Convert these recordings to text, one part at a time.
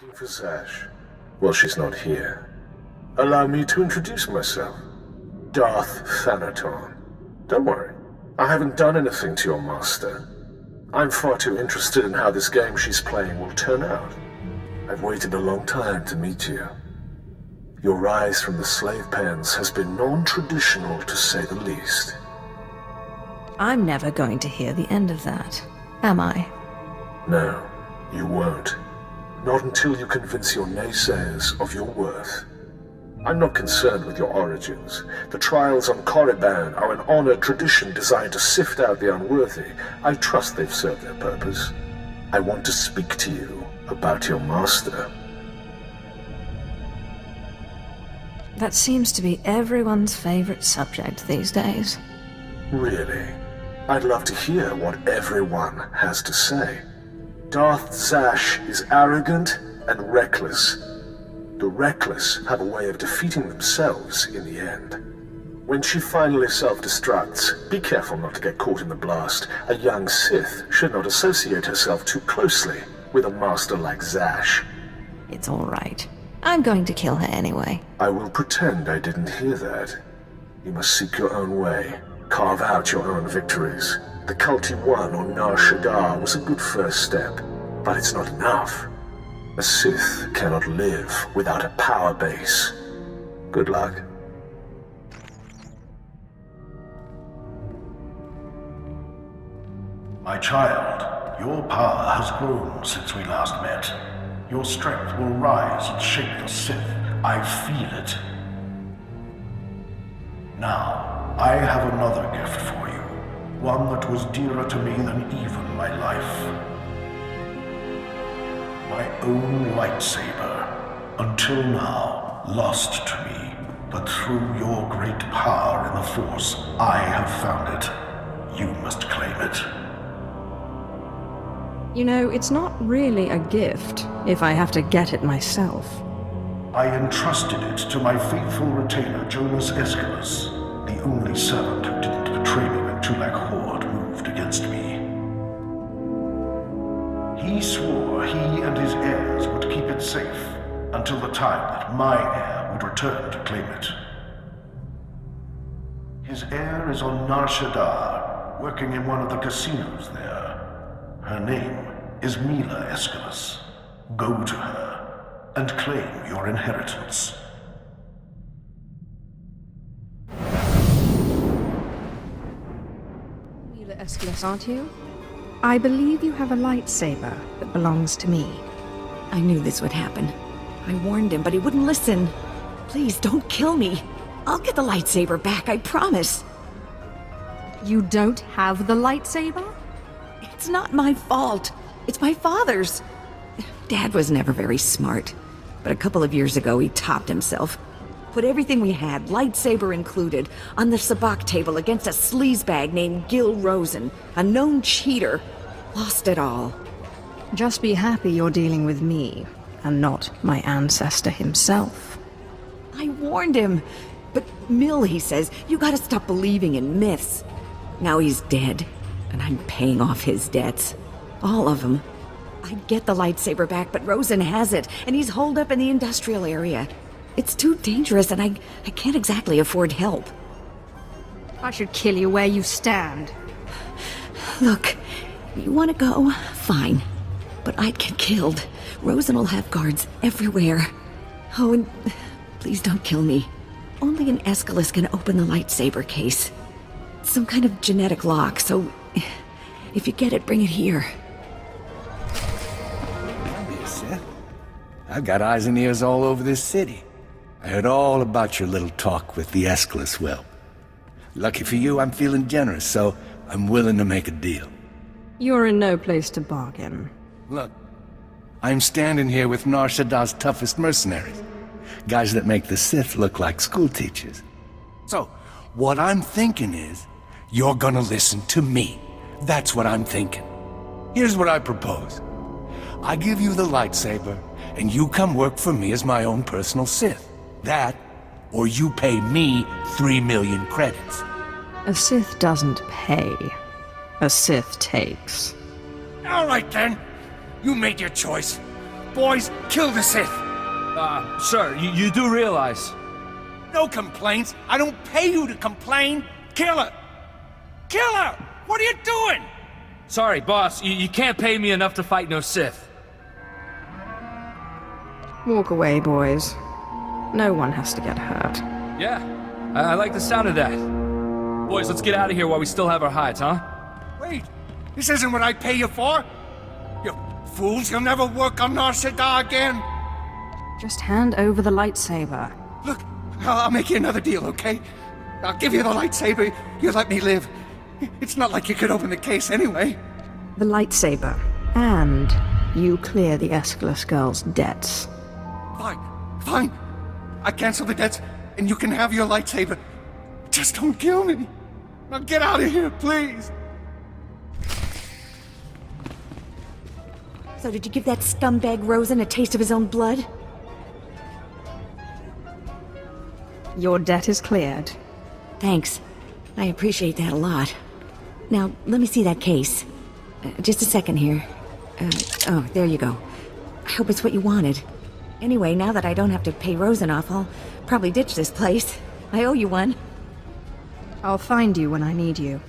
Looking for Zash. Well, she's not here. Allow me to introduce myself. Darth Thanaton. Don't worry. I haven't done anything to your master. I'm far too interested in how this game she's playing will turn out. I've waited a long time to meet you. Your rise from the slave pens has been non-traditional, to say the least. I'm never going to hear the end of that, am I? No, you won't. Not until you convince your naysayers of your worth. I'm not concerned with your origins. The trials on Korriban are an honored tradition designed to sift out the unworthy. I trust they've served their purpose. I want to speak to you about your master. That seems to be everyone's favorite subject these days. Really? I'd love to hear what everyone has to say. Darth Zash is arrogant and reckless. The reckless have a way of defeating themselves in the end. When she finally self-destructs, be careful not to get caught in the blast. A young Sith should not associate herself too closely with a master like Zash. It's all right. I'm going to kill her anyway. I will pretend I didn't hear that. You must seek your own way. Carve out your own victories. The cult you won on Nar Shaddaa was a good first step, but it's not enough. A Sith cannot live without a power base. Good luck. My child, your power has grown since we last met. Your strength will rise and shake the Sith. I feel it. Now, I have another gift for you. One that was dearer to me than even my life. My own lightsaber. Until now, lost to me. But through your great power in the Force, I have found it. You must claim it. You know, it's not really a gift if I have to get it myself. I entrusted it to my faithful retainer, Jonas Aeschylus, the only servant who didn't betray me when Tulak Horde moved against me. He swore he and his heirs would keep it safe until the time that my heir would return to claim it. His heir is on Nar Shaddaa, working in one of the casinos there. Her name is Mila Aeschylus. Go to her and claim your inheritance. Mila Aeschylus, aren't you? I believe you have a lightsaber that belongs to me. I knew this would happen. I warned him, but he wouldn't listen. Please, don't kill me. I'll get the lightsaber back, I promise. You don't have the lightsaber? It's not my fault. It's my father's. Dad was never very smart, but a couple of years ago he topped himself. Put everything we had, lightsaber included, on the sabacc table against a sleazebag named Gil Rosen, a known cheater. Lost it all. Just be happy you're dealing with me, and not my ancestor himself. I warned him, but Mill, he says, you gotta stop believing in myths. Now he's dead. And I'm paying off his debts. All of them. I'd get the lightsaber back, but Rosen has it, and he's holed up in the industrial area. It's too dangerous, and I can't exactly afford help. I should kill you where you stand. Look, you want to go? Fine. But I'd get killed. Rosen will have guards everywhere. Oh, and please don't kill me. Only an Aeschylus can open the lightsaber case. It's some kind of genetic lock, so if you get it, bring it here. Sith. I've got eyes and ears all over this city. I heard all about your little talk with the Aeschylus whelp. Lucky for you, I'm feeling generous, so I'm willing to make a deal. You're in no place to bargain. Look, I'm standing here with Nar Shaddaa's toughest mercenaries. Guys that make the Sith look like schoolteachers. So, what I'm thinking is, you're gonna listen to me. That's what I'm thinking. Here's what I propose. I give you the lightsaber, and you come work for me as my own personal Sith. That, or you pay me 3 million credits. A Sith doesn't pay. A Sith takes. All right then. You made your choice. Boys, kill the Sith! Sir, you do realize... No complaints! I don't pay you to complain! Kill her! Kill her! What are you doing? Sorry, boss, you can't pay me enough to fight no Sith. Walk away, boys. No one has to get hurt. Yeah, I like the sound of that. Boys, let's get out of here while we still have our hides, huh? Wait! This isn't what I pay you for! You fools, you'll never work on Nar Shaddaa again! Just hand over the lightsaber. Look, I'll make you another deal, okay? I'll give you the lightsaber, you let me live. It's not like you could open the case anyway. The lightsaber. And you clear the Aeschylus girl's debts. Fine. I cancel the debts, and you can have your lightsaber. Just don't kill me. Now get out of here, please. So did you give that scumbag Rosen a taste of his own blood? Your debt is cleared. Thanks. I appreciate that a lot. Now, let me see that case. Just a second here. Oh, there you go. I hope it's what you wanted. Anyway, now that I don't have to pay Rosen off, I'll probably ditch this place. I owe you one. I'll find you when I need you.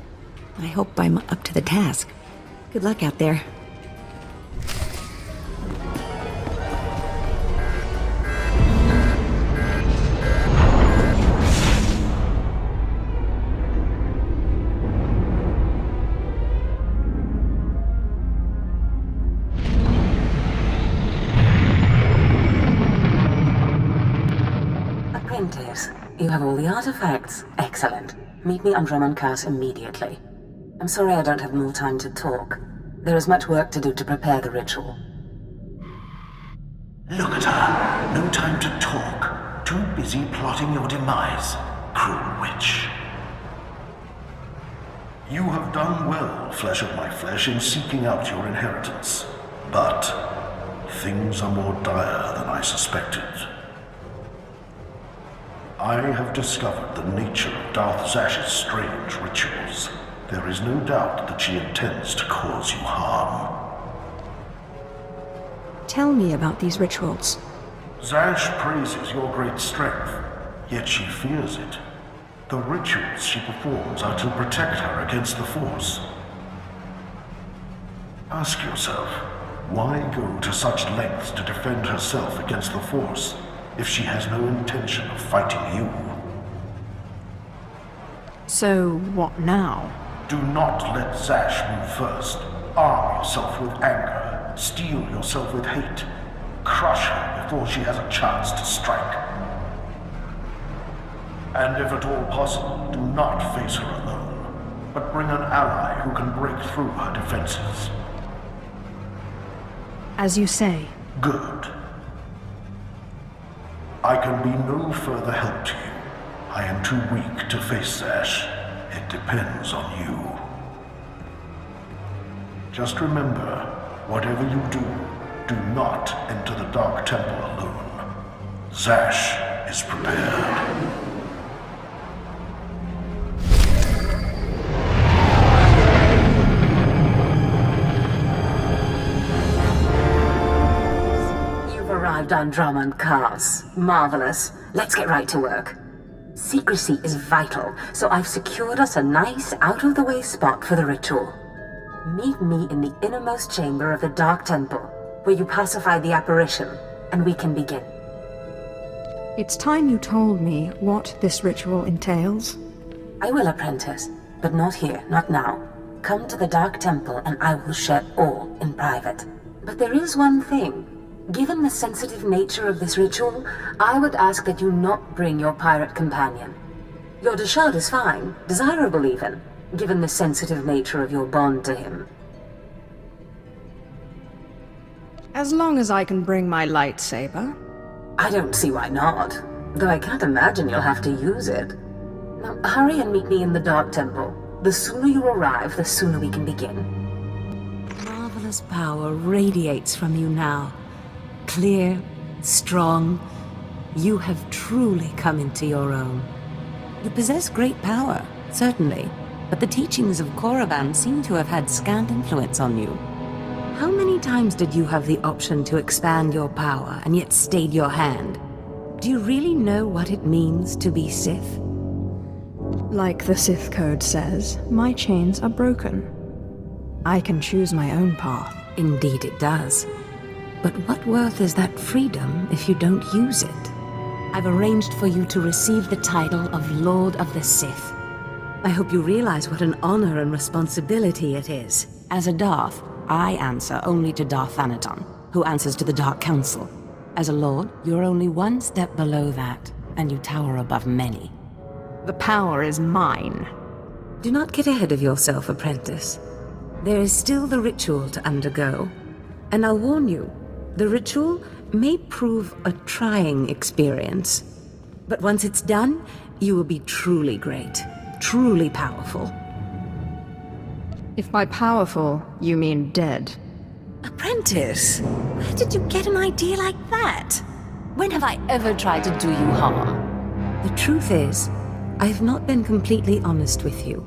I hope I'm up to the task. Good luck out there. You have all the artifacts. Excellent. Meet me on Drummond Curse immediately. I'm sorry I don't have more time to talk. There is much work to do to prepare the ritual. Look at her. No time to talk. Too busy plotting your demise, cruel witch. You have done well, flesh of my flesh, in seeking out your inheritance. But things are more dire than I suspected. I have discovered the nature of Darth Zash's strange rituals. There is no doubt that she intends to cause you harm. Tell me about these rituals. Zash praises your great strength, yet she fears it. The rituals she performs are to protect her against the Force. Ask yourself, why go to such lengths to defend herself against the Force if she has no intention of fighting you? So, what now? Do not let Zash move first. Arm yourself with anger. Steel yourself with hate. Crush her before she has a chance to strike. And if at all possible, do not face her alone, but bring an ally who can break through her defenses. As you say. Good. I can be no further help to you. I am too weak to face Zash. It depends on you. Just remember, whatever you do, do not enter the Dark Temple alone. Zash is prepared. Arrived on Drummond Curse. Marvelous. Let's get right to work. Secrecy is vital, so I've secured us a nice, out-of-the-way spot for the ritual. Meet me in the innermost chamber of the Dark Temple, where you pacify the apparition, and we can begin. It's time you told me what this ritual entails. I will, apprentice, but not here, not now. Come to the Dark Temple, and I will share all in private. But there is one thing. Given the sensitive nature of this ritual, I would ask that you not bring your pirate companion. Your Deshard is fine, desirable even, given the sensitive nature of your bond to him. As long as I can bring my lightsaber. I don't see why not, though I can't imagine you'll have to use it. Now, hurry and meet me in the Dark Temple. The sooner you arrive, the sooner we can begin. Marvelous power radiates from you now. Clear, strong, you have truly come into your own. You possess great power, certainly, but the teachings of Korriban seem to have had scant influence on you. How many times did you have the option to expand your power and yet stayed your hand? Do you really know what it means to be Sith? Like the Sith Code says, my chains are broken. I can choose my own path. Indeed it does. But what worth is that freedom if you don't use it? I've arranged for you to receive the title of Lord of the Sith. I hope you realize what an honor and responsibility it is. As a Darth, I answer only to Darth Thanaton, who answers to the Dark Council. As a Lord, you're only one step below that, and you tower above many. The power is mine. Do not get ahead of yourself, apprentice. There is still the ritual to undergo. And I'll warn you, the ritual may prove a trying experience. But once it's done, you will be truly great, truly powerful. If by powerful, you mean dead. Apprentice, where did you get an idea like that? When have I ever tried to do you harm? The truth is, I've not been completely honest with you.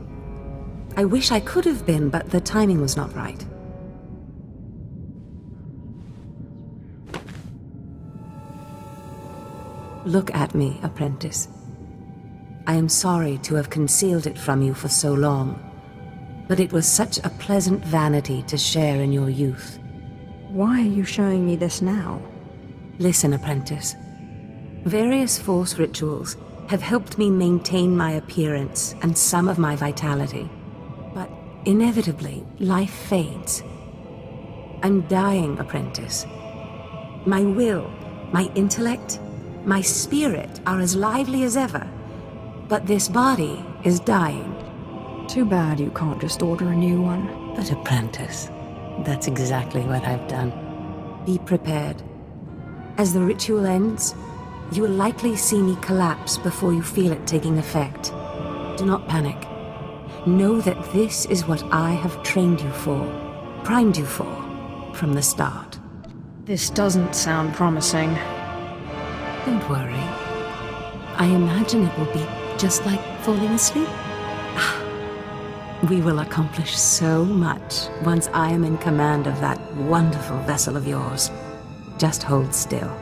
I wish I could have been, but the timing was not right. Look at me, apprentice. I am sorry to have concealed it from you for so long, but it was such a pleasant vanity to share in your youth. Why are you showing me this now? Listen, apprentice. Various Force rituals have helped me maintain my appearance and some of my vitality. But inevitably, life fades. I'm dying, apprentice. My will, my intellect, my spirit are as lively as ever. But this body is dying. Too bad you can't just order a new one. But apprentice, that's exactly what I've done. Be prepared. As the ritual ends, you will likely see me collapse before you feel it taking effect. Do not panic. Know that this is what I have trained you for, primed you for, from the start. This doesn't sound promising. Don't worry. I imagine it will be just like falling asleep. We will accomplish so much once I am in command of that wonderful vessel of yours. Just hold still.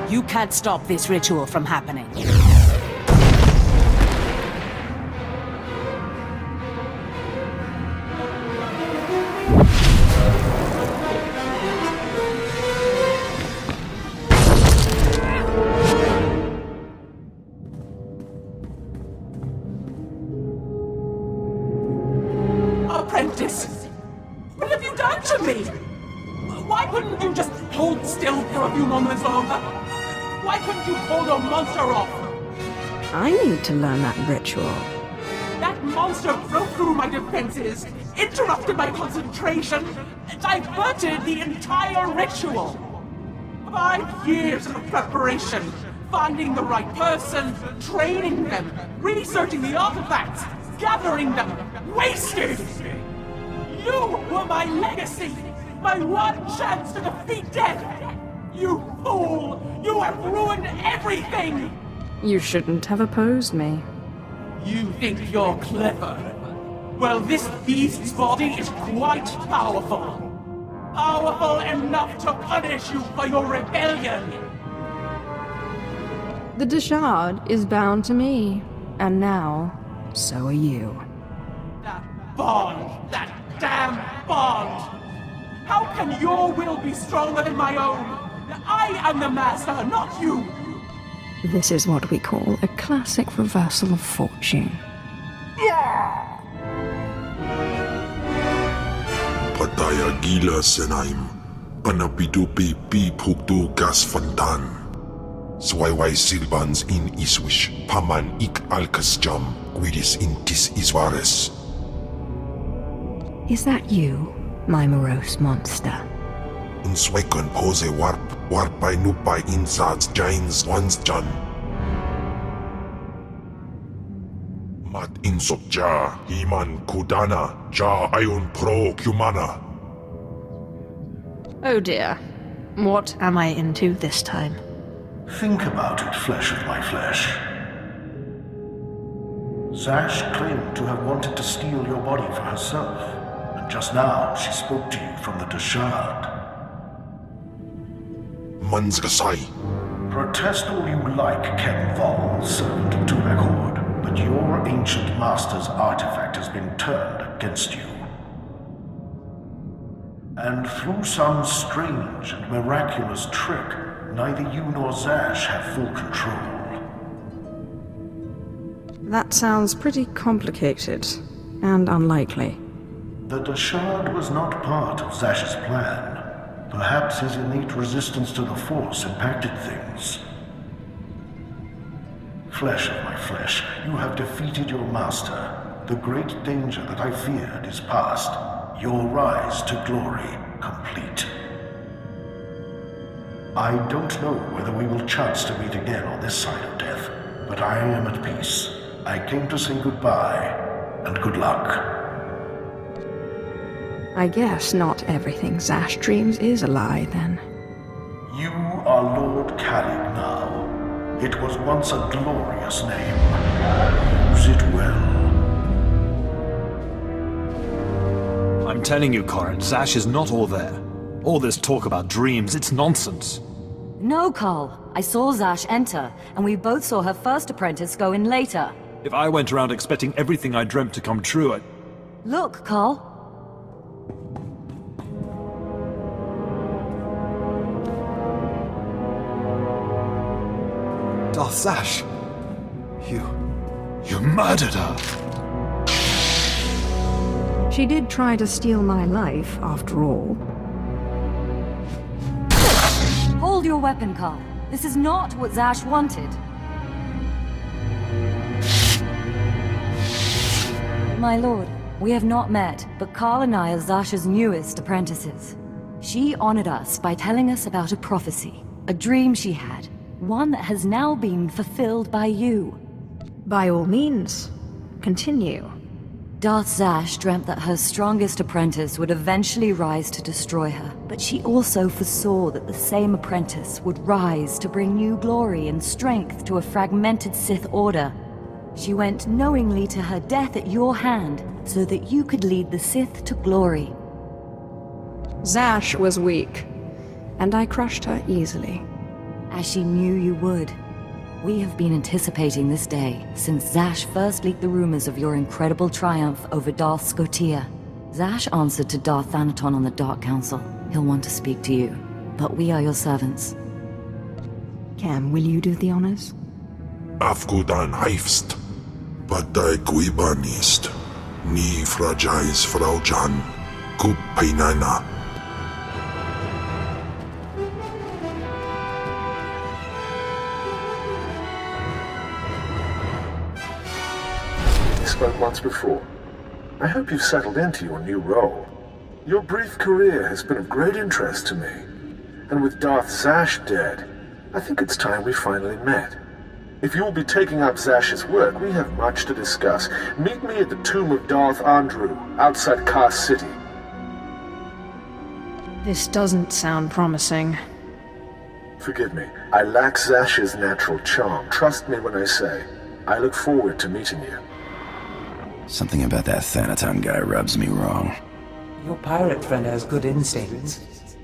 You can't stop this ritual from happening. Apprentice! What have you done to me? Why couldn't you just hold still for a few moments longer? Why couldn't you pull your monster off? I need to learn that ritual. That monster broke through my defenses, interrupted my concentration, diverted the entire ritual. 5 years of preparation, finding the right person, training them, researching the artifacts, gathering them, wasted! You were my legacy, my one chance to defeat death! You fool! You have ruined everything! You shouldn't have opposed me. You think you're clever? Well, this beast's body is quite powerful. Powerful enough to punish you for your rebellion! The Deshard is bound to me, and now, so are you. That bond! That damn bond! How can your will be stronger than my own? I am the master, not you! This is what we call a classic reversal of fortune. Pataya gila senaim, panapido pi pukto gas fantan. Swaiwai silbans in iswish, paman ik alkas jam, guidis intis isvares. Is that you, my morose monster? Unswaikon pose warpai nupai insats jains once jan. Mat insok ja, himan kudana, ja ion pro humana. Oh dear. What am I into this time? Think about it, flesh of my flesh. Zash claimed to have wanted to steal your body for herself, and just now she spoke to you from the Dashard. Manzgasai. Protest all you like, Ken Vol, servant of Tulakord, but your ancient master's artifact has been turned against you. And through some strange and miraculous trick, neither you nor Zash have full control. That sounds pretty complicated and unlikely. The Dashard was not part of Zash's plan. Perhaps his innate resistance to the Force impacted things. Flesh of my flesh, you have defeated your master. The great danger that I feared is past. Your rise to glory complete. I don't know whether we will chance to meet again on this side of death, but I am at peace. I came to say goodbye, and good luck. I guess not everything Zash dreams is a lie, then. You are Lord Kalig now. It was once a glorious name. Use it well. I'm telling you, Corin, Zash is not all there. All this talk about dreams, it's nonsense. No, Carl. I saw Zash enter, and we both saw her first apprentice go in later. If I went around expecting everything I dreamt to come true, Look, Carl. Darth Zash! You murdered her! She did try to steal my life, after all. Hold your weapon, Carl. This is not what Zash wanted. My lord, we have not met, but Carl and I are Zash's newest apprentices. She honored us by telling us about a prophecy, a dream she had, one that has now been fulfilled by you. By all means, continue. Darth Zash dreamt that her strongest apprentice would eventually rise to destroy her, but she also foresaw that the same apprentice would rise to bring new glory and strength to a fragmented Sith Order. She went knowingly to her death at your hand, so that you could lead the Sith to glory. Zash was weak, and I crushed her easily. As she knew you would. We have been anticipating this day since Zash first leaked the rumors of your incredible triumph over Darth Scotia. Zash answered to Darth Thanaton on the Dark Council. He'll want to speak to you, but we are your servants. Cam, will you do the honors? Afgudan heifst, badai guibanist, ni fragais fraujan, gup peinana. Spoke once before. I hope you've settled into your new role. Your brief career has been of great interest to me. And with Darth Zash dead, I think it's time we finally met. If you'll be taking up Zash's work, we have much to discuss. Meet me at the tomb of Darth Andrew, outside Kar City. This doesn't sound promising. Forgive me, I lack Zash's natural charm. Trust me when I say, I look forward to meeting you. Something about that Thanaton guy rubs me wrong. Your pirate friend has good instincts.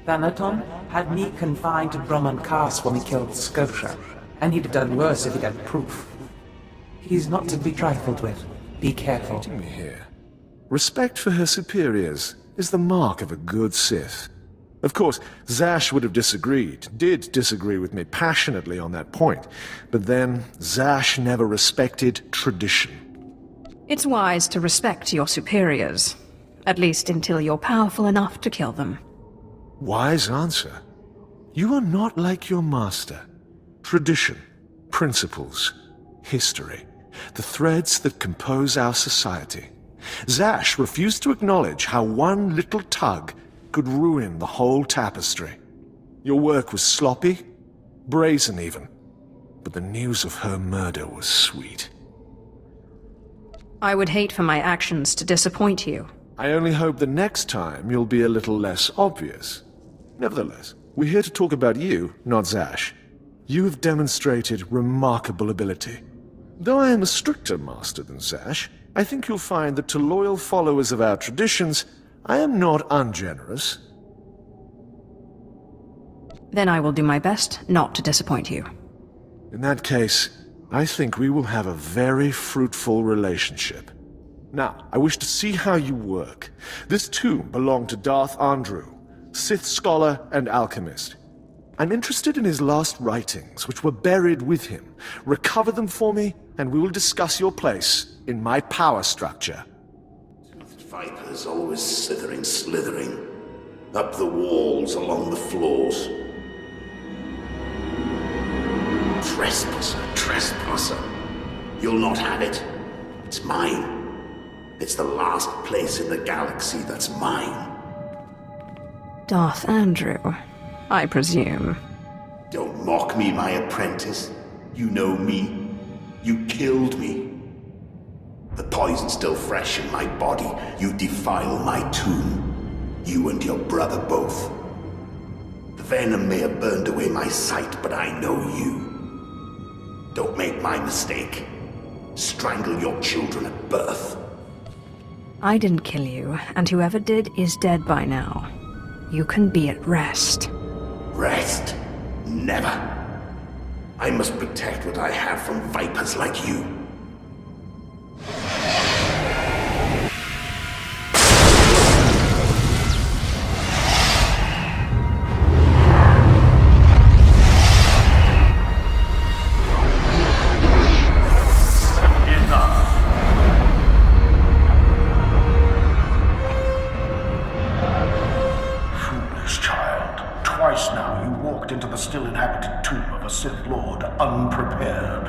Thanaton had me confined to Brahman Cast when we killed Scotia, and he'd have done worse if he'd had proof. He's not to be trifled with. Be careful. Respect for her superiors is the mark of a good Sith. Of course, Zash would have did disagree with me passionately on that point, but then Zash never respected tradition. It's wise to respect your superiors, at least until you're powerful enough to kill them. Wise answer. You are not like your master. Tradition, principles, history, the threads that compose our society. Zash refused to acknowledge how one little tug could ruin the whole tapestry. Your work was sloppy, brazen even, but the news of her murder was sweet. I would hate for my actions to disappoint you. I only hope the next time you'll be a little less obvious. Nevertheless, we're here to talk about you, not Zash. You have demonstrated remarkable ability. Though I am a stricter master than Zash, I think you'll find that to loyal followers of our traditions, I am not ungenerous. Then I will do my best not to disappoint you. In that case, I think we will have a very fruitful relationship. Now, I wish to see how you work. This tomb belonged to Darth Andrew, Sith scholar and alchemist. I'm interested in his last writings, which were buried with him. Recover them for me, and we will discuss your place in my power structure. Vipers always slithering, up the walls, along the floors. Trespasser. You'll not have it. It's mine. It's the last place in the galaxy that's mine. Darth Andrew, I presume. Don't mock me, my apprentice. You know me. You killed me. The poison's still fresh in my body. You defile my tomb. You and your brother both. The venom may have burned away my sight, but I know you. Don't make my mistake. Strangle your children at birth. I didn't kill you, and whoever did is dead by now. You can be at rest. Rest? Never. I must protect what I have from vipers like you. Sith Lord unprepared.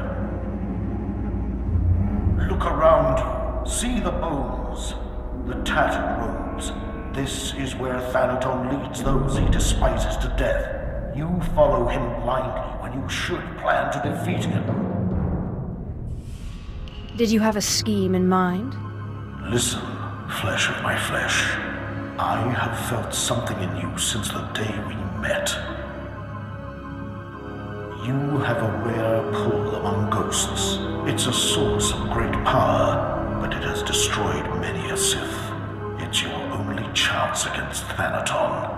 Look around you. See the bones, the tattered robes. This is where Thanaton leads those he despises to death. You follow him blindly when you should plan to defeat him. Did you have a scheme in mind? Listen, flesh of my flesh. I have felt something in you since the day we met. You have a rare pull among ghosts. It's a source of great power, but it has destroyed many a Sith. It's your only chance against Thanaton.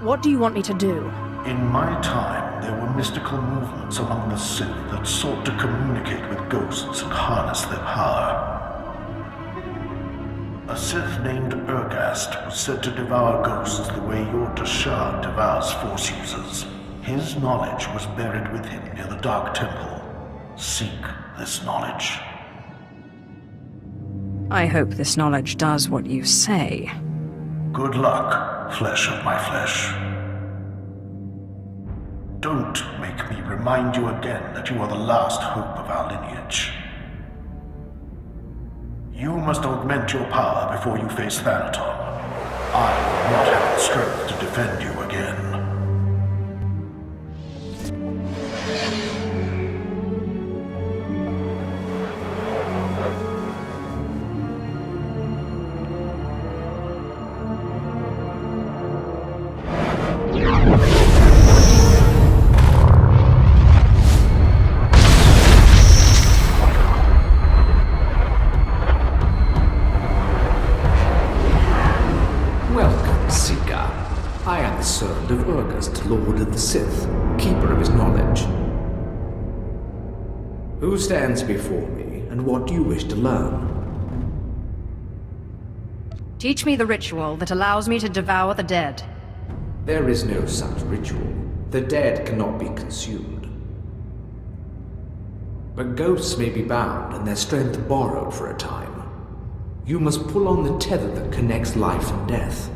What do you want me to do? In my time, there were mystical movements among the Sith that sought to communicate with ghosts and harness their power. A Sith named Ergast was said to devour ghosts the way your Dashar devours Force users. His knowledge was buried with him near the Dark Temple. Seek this knowledge. I hope this knowledge does what you say. Good luck, flesh of my flesh. Don't make me remind you again that you are the last hope of our lineage. You must augment your power before you face Thanaton. I will not have the strength to defend you again. Lord of the Sith, keeper of his knowledge. Who stands before me, and what do you wish to learn? Teach me the ritual that allows me to devour the dead. There is no such ritual. The dead cannot be consumed. But ghosts may be bound and their strength borrowed for a time. You must pull on the tether that connects life and death.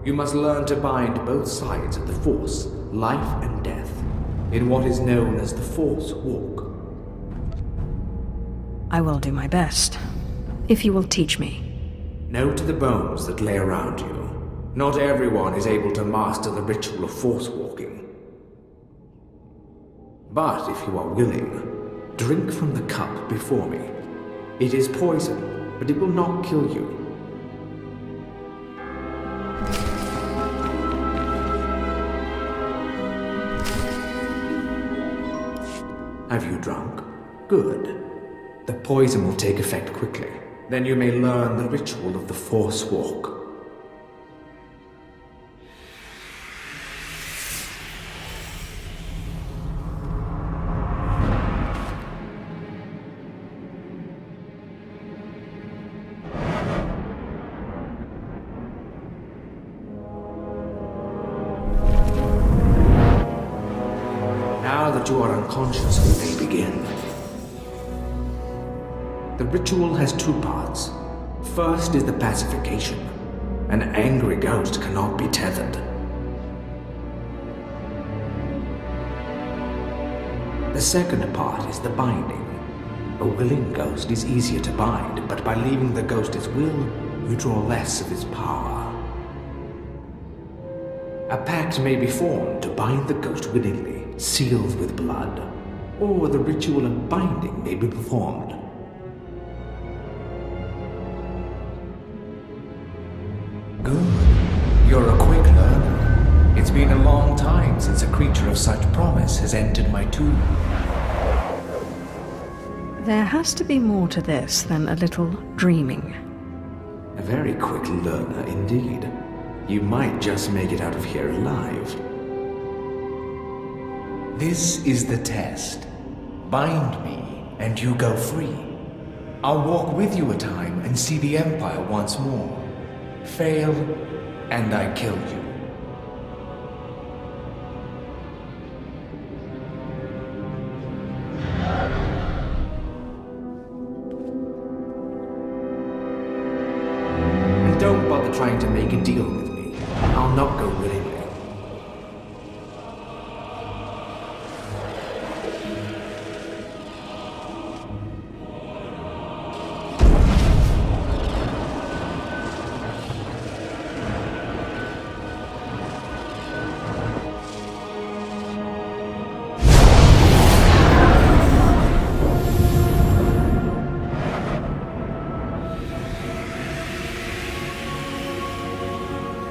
You must learn to bind both sides of the Force, life and death, in what is known as the Force Walk. I will do my best, if you will teach me. Know to the bones that lay around you, not everyone is able to master the ritual of Force Walking. But if you are willing, drink from the cup before me. It is poison, but it will not kill you. Have you drunk? Good. The poison will take effect quickly. Then you may learn the ritual of the Force Walk. Now that you are unconscious, we may begin. The ritual has two parts. First is the pacification. An angry ghost cannot be tethered. The second part is the binding. A willing ghost is easier to bind, but by leaving the ghost at will, you draw less of his power. A pact may be formed to bind the ghost willingly, sealed with blood, or the ritual of binding may be performed. Good. You're a quick learner. It's been a long time since a creature of such promise has entered my tomb. There has to be more to this than a little dreaming. A very quick learner indeed. You might just make it out of here alive. This is the test. Bind me, and you go free. I'll walk with you a time and see the Empire once more. Fail, and I kill you. And don't bother trying to make a deal with me. I'll not go willingly.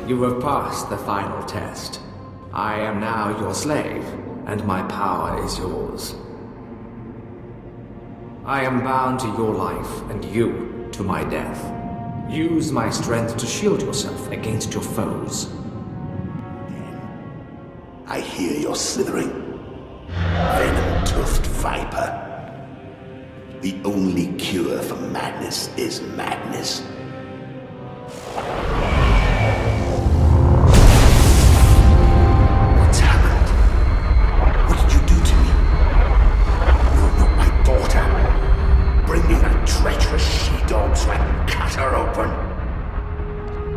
You have passed the final test. I am now your slave, and my power is yours. I am bound to your life, and you to my death. Use my strength to shield yourself against your foes. I hear your slithering. Venom-toothed viper. The only cure for madness is madness.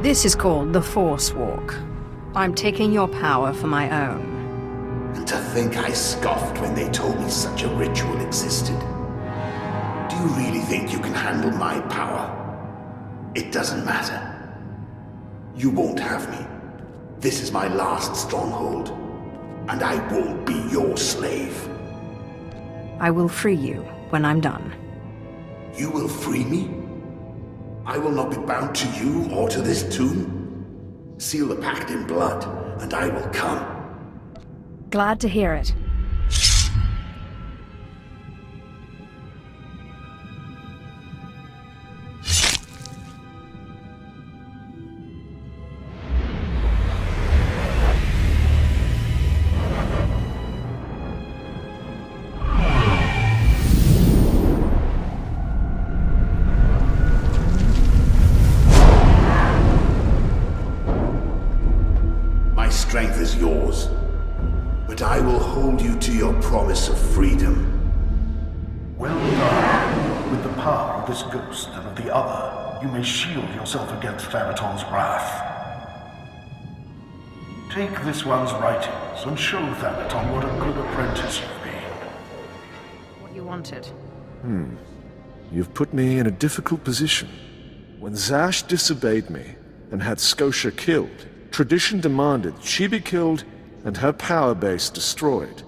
This is called the Force Walk. I'm taking your power for my own. And to think I scoffed when they told me such a ritual existed. Do you really think you can handle my power? It doesn't matter. You won't have me. This is my last stronghold, and I won't be your slave. I will free you when I'm done. You will free me? I will not be bound to you or to this tomb. Seal the pact in blood, and I will come. Glad to hear it. Strength is yours, but I will hold you to your promise of freedom. Well done. With the power of this ghost and of the other, you may shield yourself against Faraton's wrath. Take this one's writings and show Thanaton what a good apprentice you've been. What you wanted. You've put me in a difficult position. When Zash disobeyed me and had Scotia killed, tradition demanded she be killed and her power base destroyed.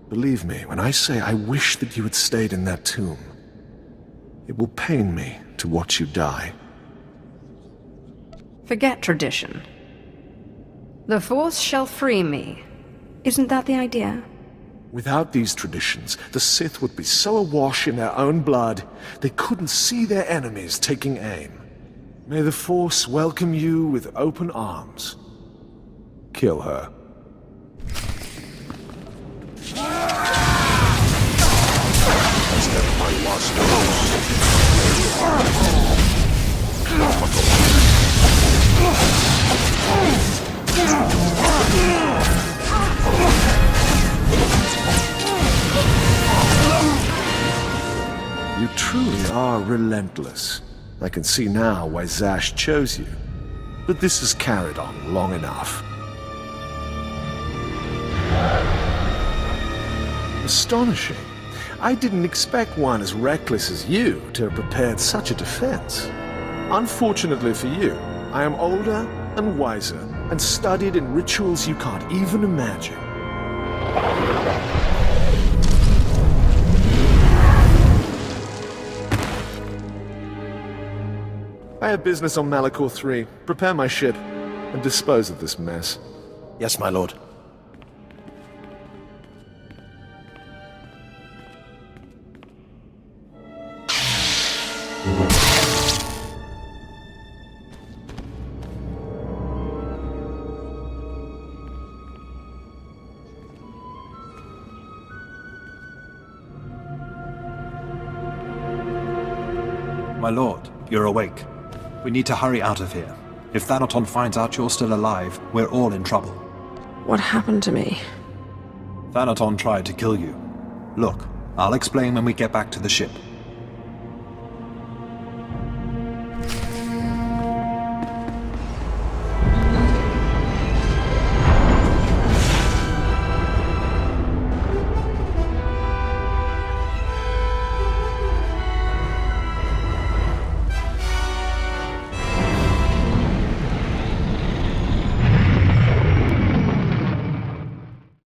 Believe me when I say I wish that you had stayed in that tomb. It will pain me to watch you die. Forget tradition. The Force shall free me. Isn't that the idea? Without these traditions, the Sith would be so awash in their own blood, they couldn't see their enemies taking aim. May the Force welcome you with open arms. Kill her. You truly are relentless. I can see now why Zash chose you. But this has carried on long enough. Astonishing. I didn't expect one as reckless as you to have prepared such a defense. Unfortunately for you, I am older and wiser, and studied in rituals you can't even imagine. I have business on Malachor 3. Prepare my ship, and dispose of this mess. Yes, my lord. My lord, you're awake. We need to hurry out of here. If Thanaton finds out you're still alive, we're all in trouble. What happened to me? Thanaton tried to kill you. Look, I'll explain when we get back to the ship.